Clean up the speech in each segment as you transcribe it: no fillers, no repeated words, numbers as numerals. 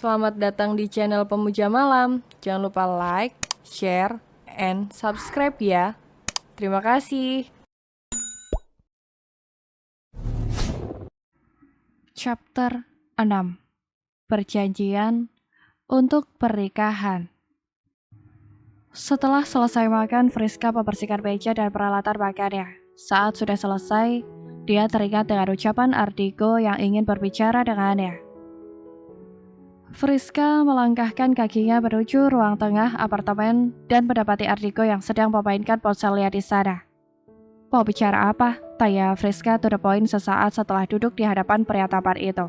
Selamat datang di channel Pemuja Malam. Jangan lupa like, share, and subscribe ya. Terima kasih. Chapter 6. Perjanjian untuk pernikahan. Setelah selesai makan, Friska membersihkan meja dan peralatan makannya. Saat sudah selesai, dia teringat dengan ucapan Ardigo yang ingin berbicara dengannya. Friska melangkahkan kakinya menuju ruang tengah apartemen dan mendapati Ardigo yang sedang memainkan ponselnya di sana. Mau bicara apa? Tanya Friska to the point sesaat setelah duduk di hadapan pria tampan itu.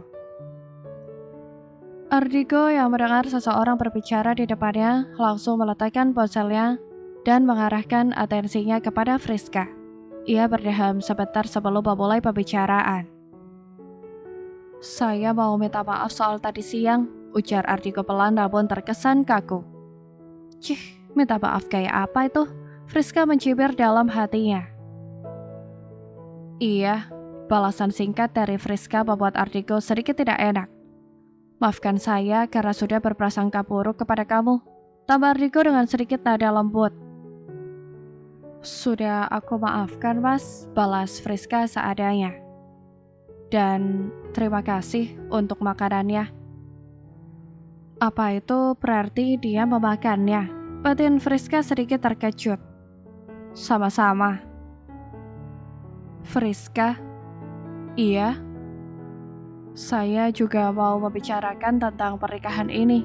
Ardigo yang mendengar seseorang berbicara di depannya langsung meletakkan ponselnya dan mengarahkan atensinya kepada Friska. Ia berdiam sebentar sebelum memulai pembicaraan. Saya mau minta maaf soal tadi siang, ujar Ardigo pelan namun terkesan kaku. Cih, minta maaf kayak apa itu? Friska mencibir dalam hatinya. Iya, balasan singkat dari Friska membuat Ardigo sedikit tidak enak. Maafkan saya karena sudah berprasangka buruk kepada kamu, tambah Ardigo dengan sedikit nada lembut. Sudah aku maafkan mas, balas Friska seadanya. Dan terima kasih untuk makanannya. Apa itu berarti dia memakannya? Batin Friska sedikit terkejut. Sama-sama. Friska? Iya? Saya juga mau membicarakan tentang pernikahan ini.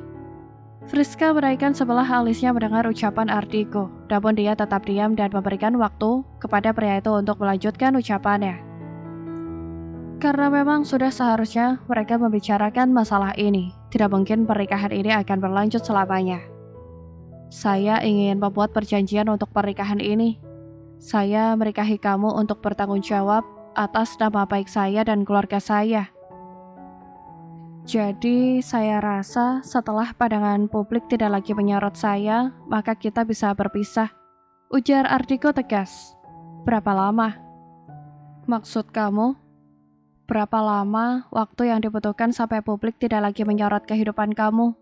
Friska menaikkan sebelah alisnya mendengar ucapan Ardigo, namun dia tetap diam dan memberikan waktu kepada pria itu untuk melanjutkan ucapannya. Karena memang sudah seharusnya mereka membicarakan masalah ini. Tidak mungkin pernikahan ini akan berlanjut selamanya. Saya ingin membuat perjanjian untuk pernikahan ini. Saya menikahi kamu untuk bertanggung jawab atas nama baik saya dan keluarga saya. Jadi saya rasa setelah pandangan publik tidak lagi menyorot saya, maka kita bisa berpisah. Ujar Ardigo tegas. Berapa lama? Maksud kamu? Berapa lama waktu yang dibutuhkan sampai publik tidak lagi menyorot kehidupan kamu?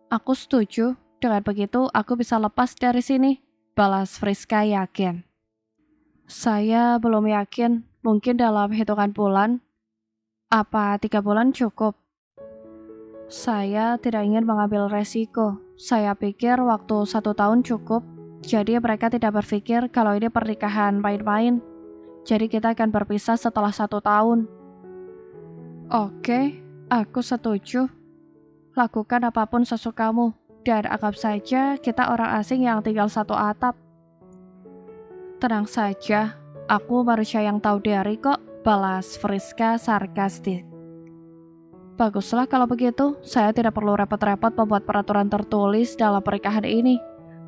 Aku setuju, dengan begitu aku bisa lepas dari sini, balas Friska yakin. Saya belum yakin, mungkin dalam hitungan bulan. Apa 3 bulan cukup? Saya tidak ingin mengambil resiko. Saya pikir waktu 1 tahun cukup, jadi mereka tidak berpikir kalau ini pernikahan main-main. Jadi kita akan berpisah setelah 1 tahun. Oke, aku setuju. Lakukan apapun sesukamu, dan anggap saja kita orang asing yang tinggal satu atap. Tenang saja, aku manusia yang tahu diri kok, balas Friska sarkastik. Baguslah kalau begitu, saya tidak perlu repot-repot membuat peraturan tertulis dalam pernikahan ini,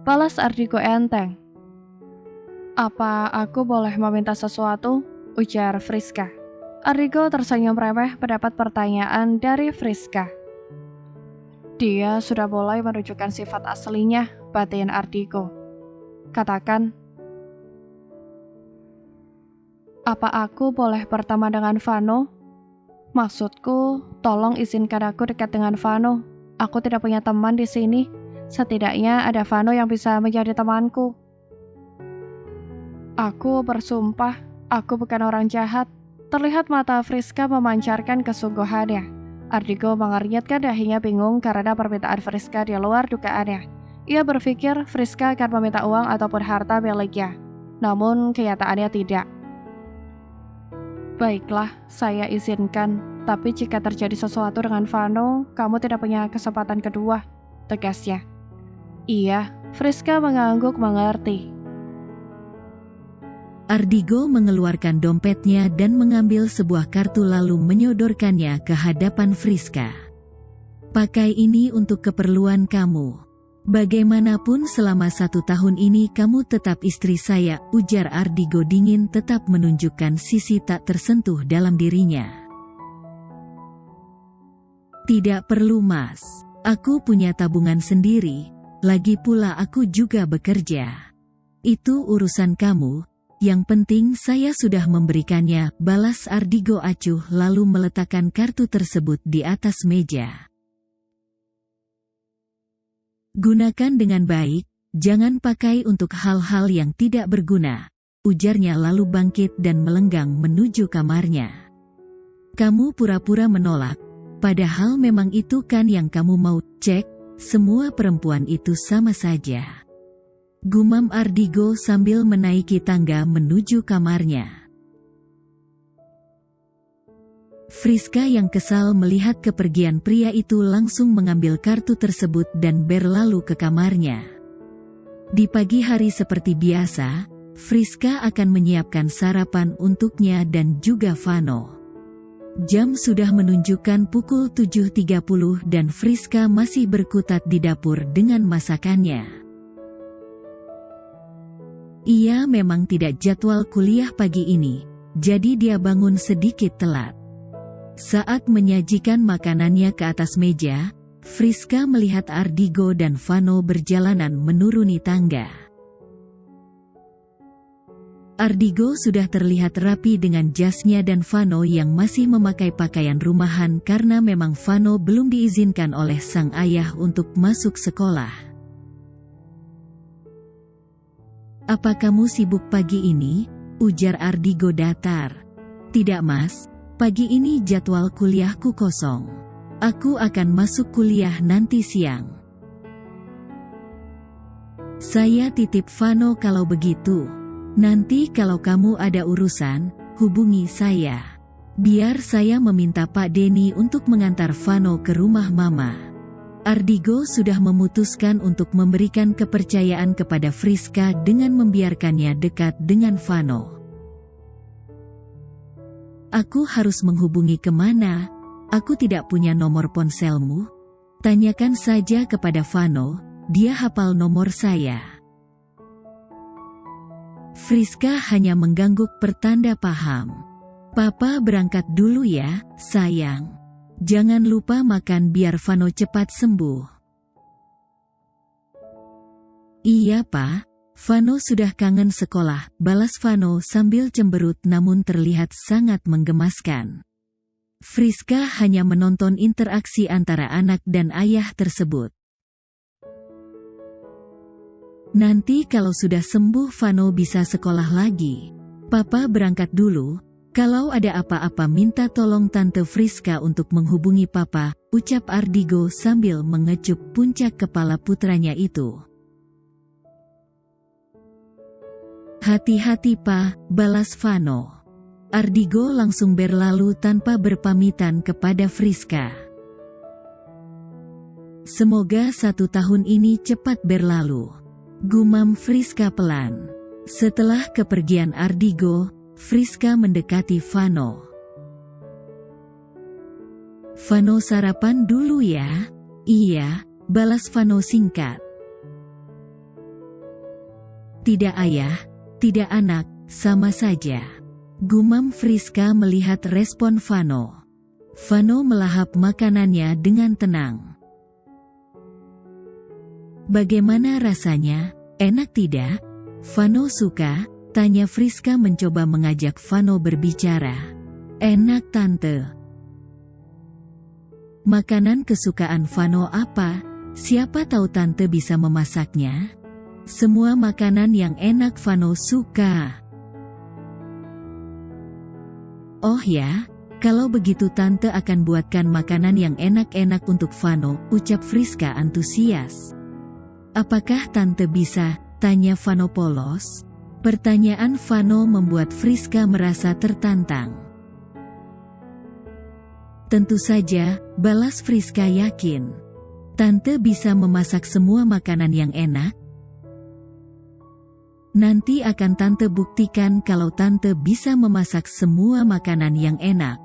balas Ardigo enteng. Apa aku boleh meminta sesuatu? Ujar Friska. Ardigo tersenyum remeh mendapat pertanyaan dari Friska. Dia sudah mulai menunjukkan sifat aslinya, batin Ardigo. Katakan, apa aku boleh berteman dengan Vano? Maksudku, tolong izinkan aku dekat dengan Vano. Aku tidak punya teman di sini. Setidaknya ada Vano yang bisa menjadi temanku. Aku bersumpah, aku bukan orang jahat. Terlihat mata Friska memancarkan kesungguhannya. Ardigo mengernyitkan dahinya bingung karena permintaan Friska di luar dugaannya. Ia berpikir Friska akan meminta uang ataupun harta miliknya. Namun kenyataannya tidak. Baiklah, saya izinkan. Tapi jika terjadi sesuatu dengan Vano, kamu tidak punya kesempatan kedua, tegasnya. Iya, Friska mengangguk mengerti. Ardigo mengeluarkan dompetnya dan mengambil sebuah kartu lalu menyodorkannya ke hadapan Friska. Pakai ini untuk keperluan kamu. Bagaimanapun selama 1 tahun ini kamu tetap istri saya, ujar Ardigo dingin tetap menunjukkan sisi tak tersentuh dalam dirinya. Tidak perlu mas, aku punya tabungan sendiri, lagi pula aku juga bekerja. Itu urusan kamu. Yang penting saya sudah memberikannya, balas Ardigo acuh lalu meletakkan kartu tersebut di atas meja. Gunakan dengan baik, jangan pakai untuk hal-hal yang tidak berguna, ujarnya lalu bangkit dan melenggang menuju kamarnya. Kamu pura-pura menolak, padahal memang itu kan yang kamu mau. Cek, semua perempuan itu sama saja. Gumam Ardigo sambil menaiki tangga menuju kamarnya. Friska yang kesal melihat kepergian pria itu langsung mengambil kartu tersebut dan berlalu ke kamarnya. Di pagi hari seperti biasa, Friska akan menyiapkan sarapan untuknya dan juga Vano. Jam sudah menunjukkan pukul 7.30 dan Friska masih berkutat di dapur dengan masakannya. Ia memang tidak jadwal kuliah pagi ini, jadi dia bangun sedikit telat. Saat menyajikan makanannya ke atas meja, Friska melihat Ardigo dan Vano berjalanan menuruni tangga. Ardigo sudah terlihat rapi dengan jasnya dan Vano yang masih memakai pakaian rumahan karena memang Vano belum diizinkan oleh sang ayah untuk masuk sekolah. "Apa kamu sibuk pagi ini?" ujar Ardigo datar. "Tidak mas, pagi ini jadwal kuliahku kosong. Aku akan masuk kuliah nanti siang." "Saya titip Vano kalau begitu. Nanti kalau kamu ada urusan, hubungi saya. Biar saya meminta Pak Denny untuk mengantar Vano ke rumah Mama." Ardigo sudah memutuskan untuk memberikan kepercayaan kepada Friska dengan membiarkannya dekat dengan Vano. "Aku harus menghubungi kemana? Aku tidak punya nomor ponselmu. Tanyakan saja kepada Vano, dia hafal nomor saya." Friska hanya mengangguk pertanda paham. "Papa berangkat dulu ya, sayang. Jangan lupa makan biar Vano cepat sembuh." "Iya pa, Vano sudah kangen sekolah," balas Vano sambil cemberut namun terlihat sangat menggemaskan. Friska hanya menonton interaksi antara anak dan ayah tersebut. "Nanti kalau sudah sembuh Vano bisa sekolah lagi. Papa berangkat dulu, kalau ada apa-apa minta tolong Tante Friska untuk menghubungi Papa," ucap Ardigo sambil mengecup puncak kepala putranya itu. "Hati-hati pa," balas Vano. Ardigo langsung berlalu tanpa berpamitan kepada Friska. "Semoga 1 tahun ini cepat berlalu," gumam Friska pelan. Setelah kepergian Ardigo, Friska mendekati Vano. "Vano sarapan dulu ya?" "Iya," balas Vano singkat. "Tidak ayah, tidak anak, sama saja," gumam Friska melihat respon Vano. Vano melahap makanannya dengan tenang. "Bagaimana rasanya? Enak tidak?" "Vano suka?" tanya Friska mencoba mengajak Vano berbicara. "Enak tante." "Makanan kesukaan Vano apa? Siapa tahu tante bisa memasaknya?" "Semua makanan yang enak Vano suka." "Oh ya, kalau begitu tante akan buatkan makanan yang enak-enak untuk Vano," ucap Friska antusias. "Apakah tante bisa?" tanya Vano polos. Pertanyaan Vano membuat Friska merasa tertantang. "Tentu saja," balas Friska yakin. "Tante bisa memasak semua makanan yang enak. Nanti akan tante buktikan kalau tante bisa memasak semua makanan yang enak."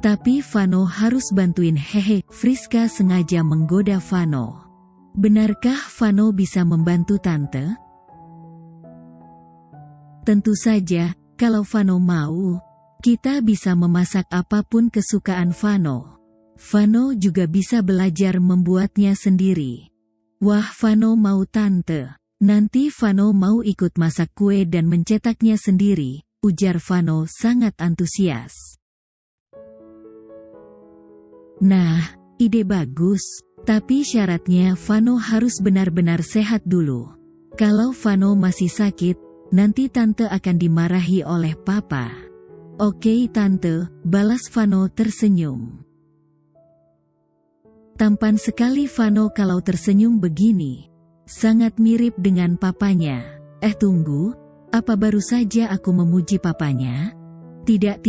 "Tapi Vano harus bantuin." "Hehe," Friska sengaja menggoda Vano. "Benarkah Vano bisa membantu tante?" "Tentu saja, kalau Vano mau, kita bisa memasak apapun kesukaan Vano. Vano juga bisa belajar membuatnya sendiri." "Wah, Vano mau tante. Nanti Vano mau ikut masak kue dan mencetaknya sendiri," ujar Vano sangat antusias. "Nah, ide bagus. Tapi syaratnya Vano harus benar-benar sehat dulu. Kalau Vano masih sakit, nanti tante akan dimarahi oleh papa. Oke tante, balas Vano tersenyum. Tampan sekali Vano kalau tersenyum begini. Sangat mirip dengan papanya. Tunggu, apa baru saja aku memuji papanya? Tidak,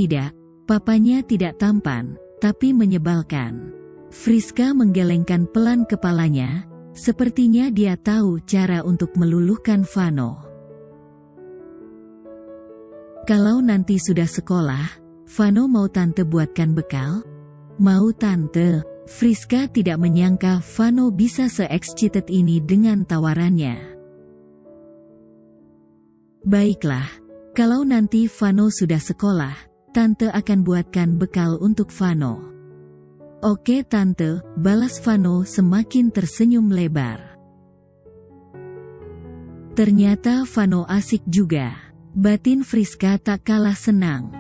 papanya tidak tampan, tapi menyebalkan. Friska menggelengkan pelan kepalanya, sepertinya dia tahu cara untuk meluluhkan Vano. Kalau nanti sudah sekolah, Vano mau tante buatkan bekal? Mau tante. Friska tidak menyangka Vano bisa se-excited ini dengan tawarannya. Baiklah, kalau nanti Vano sudah sekolah, tante akan buatkan bekal untuk Vano. Oke tante, balas Vano semakin tersenyum lebar. Ternyata Vano asik juga. Batin Friska tak kalah senang.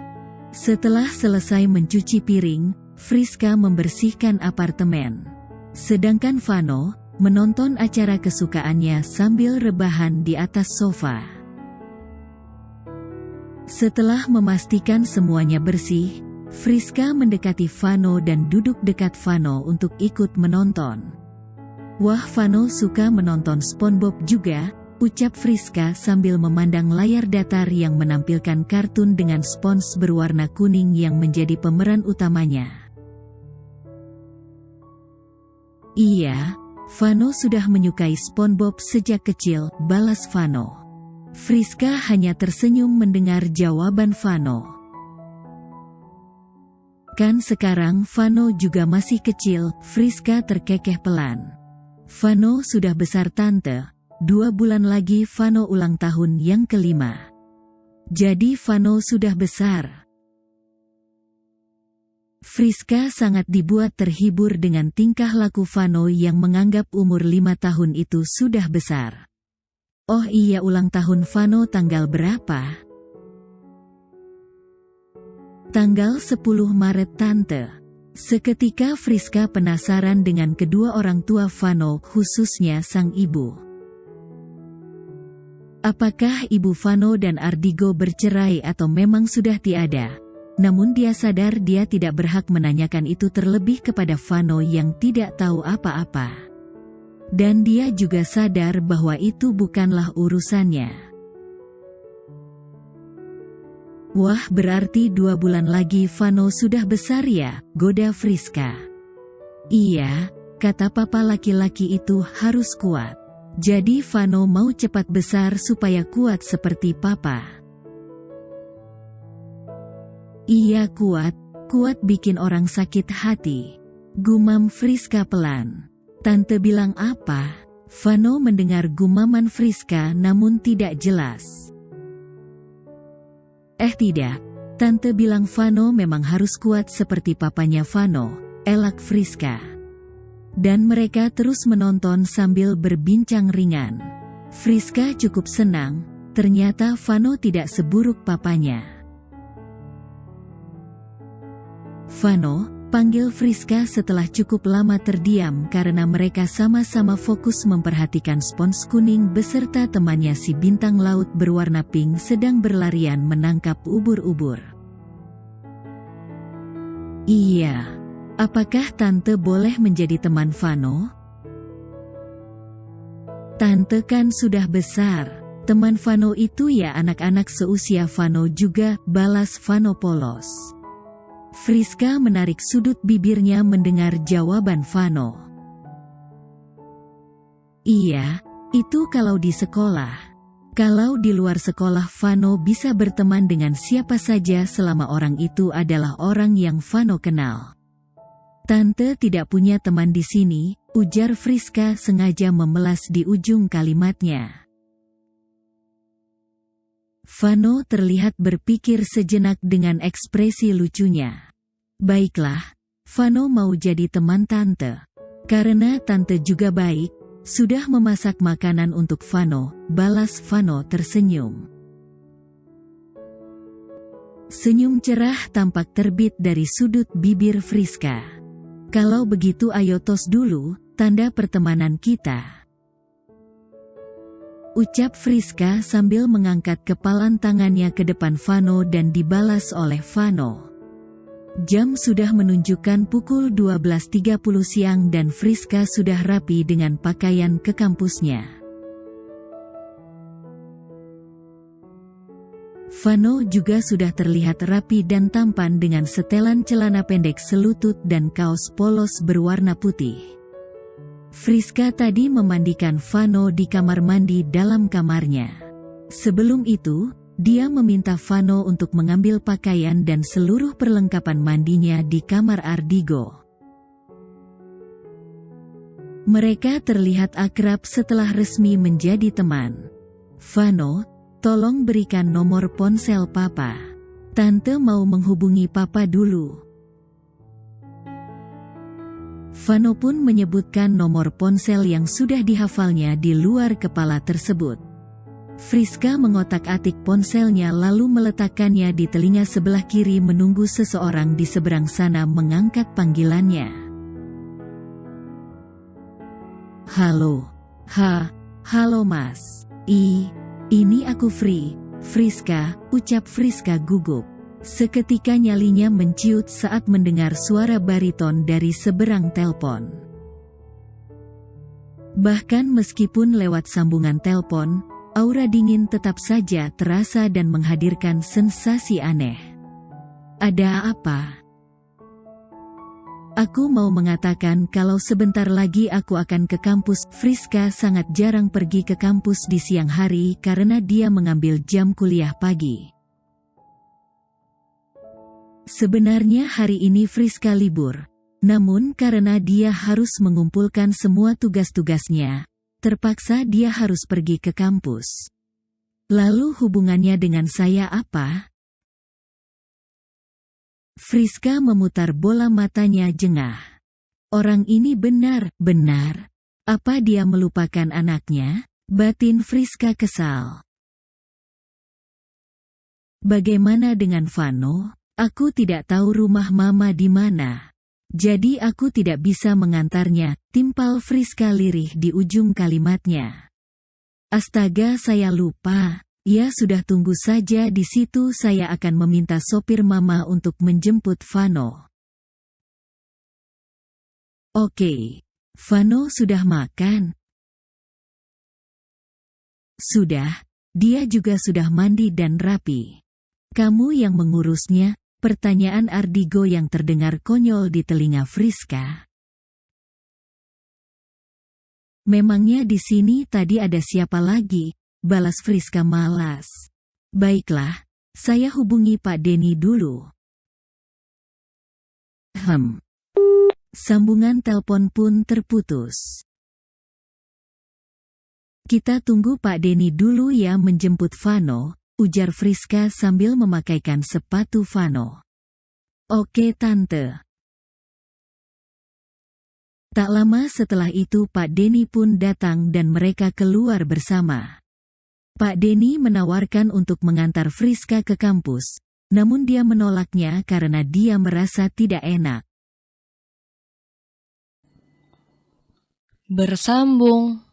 Setelah selesai mencuci piring, Friska membersihkan apartemen. Sedangkan Vano menonton acara kesukaannya sambil rebahan di atas sofa. Setelah memastikan semuanya bersih, Friska mendekati Vano dan duduk dekat Vano untuk ikut menonton. Wah, Vano suka menonton SpongeBob juga, ucap Friska sambil memandang layar datar yang menampilkan kartun dengan spons berwarna kuning yang menjadi pemeran utamanya. Iya, Vano sudah menyukai SpongeBob sejak kecil, balas Vano. Friska hanya tersenyum mendengar jawaban Vano. Kan sekarang Vano juga masih kecil, Friska terkekeh pelan. Vano sudah besar tante, 2 bulan lagi Vano ulang tahun yang ke-5. Jadi Vano sudah besar. Friska sangat dibuat terhibur dengan tingkah laku Vano yang menganggap umur 5 tahun itu sudah besar. Oh iya, ulang tahun Vano tanggal berapa? Tanggal 10 Maret tante. Seketika Friska penasaran dengan kedua orang tua Vano, khususnya sang ibu. Apakah ibu Vano dan Ardigo bercerai atau memang sudah tiada? Namun dia sadar dia tidak berhak menanyakan itu, terlebih kepada Vano yang tidak tahu apa-apa. Dan dia juga sadar bahwa itu bukanlah urusannya. Wah, berarti 2 bulan lagi Vano sudah besar ya, goda Friska. Iya, kata papa laki-laki itu harus kuat. Jadi Vano mau cepat besar supaya kuat seperti papa. Iya, kuat bikin orang sakit hati. Gumam Friska pelan. Tante bilang apa? Vano mendengar gumaman Friska namun tidak jelas. Tidak, tante bilang Vano memang harus kuat seperti papanya Vano, elak Friska. Dan mereka terus menonton sambil berbincang ringan. Friska cukup senang, ternyata Vano tidak seburuk papanya. Vano, panggil Friska setelah cukup lama terdiam karena mereka sama-sama fokus memperhatikan spons kuning beserta temannya si bintang laut berwarna pink sedang berlarian menangkap ubur-ubur. Iya, apakah tante boleh menjadi teman Vano? Tante kan sudah besar, teman Vano itu ya anak-anak seusia Vano juga, balas Vano polos. Friska menarik sudut bibirnya mendengar jawaban Vano. Iya, itu kalau di sekolah. Kalau di luar sekolah Vano bisa berteman dengan siapa saja selama orang itu adalah orang yang Vano kenal. Tante tidak punya teman di sini, ujar Friska sengaja memelas di ujung kalimatnya. Vano terlihat berpikir sejenak dengan ekspresi lucunya. Baiklah, Vano mau jadi teman tante. Karena tante juga baik, sudah memasak makanan untuk Vano, balas Vano tersenyum. Senyum cerah tampak terbit dari sudut bibir Friska. Kalau begitu ayo tos dulu, tanda pertemanan kita. Ucap Friska sambil mengangkat kepalan tangannya ke depan Vano dan dibalas oleh Vano. Jam sudah menunjukkan pukul 12.30 siang dan Friska sudah rapi dengan pakaian ke kampusnya. Vano juga sudah terlihat rapi dan tampan dengan setelan celana pendek selutut dan kaos polos berwarna putih. Friska tadi memandikan Vano di kamar mandi dalam kamarnya. Sebelum itu, dia meminta Vano untuk mengambil pakaian dan seluruh perlengkapan mandinya di kamar Ardigo. Mereka terlihat akrab setelah resmi menjadi teman. Vano, tolong berikan nomor ponsel Papa. Tante mau menghubungi Papa dulu. Vano pun menyebutkan nomor ponsel yang sudah dihafalnya di luar kepala tersebut. Friska mengotak-atik ponselnya lalu meletakkannya di telinga sebelah kiri menunggu seseorang di seberang sana mengangkat panggilannya. Halo. Halo Mas. Ini aku Friska, ucap Friska gugup. Seketika nyalinya menciut saat mendengar suara bariton dari seberang telepon. Bahkan meskipun lewat sambungan telepon, aura dingin tetap saja terasa dan menghadirkan sensasi aneh. Ada apa? Aku mau mengatakan kalau sebentar lagi aku akan ke kampus. Friska sangat jarang pergi ke kampus di siang hari karena dia mengambil jam kuliah pagi. Sebenarnya hari ini Friska libur, namun karena dia harus mengumpulkan semua tugas-tugasnya, terpaksa dia harus pergi ke kampus. Lalu hubungannya dengan saya apa? Friska memutar bola matanya jengah. Orang ini benar. Apa dia melupakan anaknya? Batin Friska kesal. Bagaimana dengan Vano? Aku tidak tahu rumah Mama di mana. Jadi aku tidak bisa mengantarnya, timpal Friska lirih di ujung kalimatnya. Astaga, saya lupa. Ya sudah, tunggu saja di situ, saya akan meminta sopir Mama untuk menjemput Vano. Oke. Vano sudah makan? Sudah, dia juga sudah mandi dan rapi. Kamu yang mengurusnya? Pertanyaan Ardigo yang terdengar konyol di telinga Friska. Memangnya di sini tadi ada siapa lagi? Balas Friska malas. Baiklah, saya hubungi Pak Denny dulu. Sambungan telepon pun terputus. Kita tunggu Pak Denny dulu ya menjemput Vano, ujar Friska sambil memakaikan sepatu Vano. Oke Tante. Tak lama setelah itu Pak Denny pun datang dan mereka keluar bersama. Pak Denny menawarkan untuk mengantar Friska ke kampus, namun dia menolaknya karena dia merasa tidak enak. Bersambung.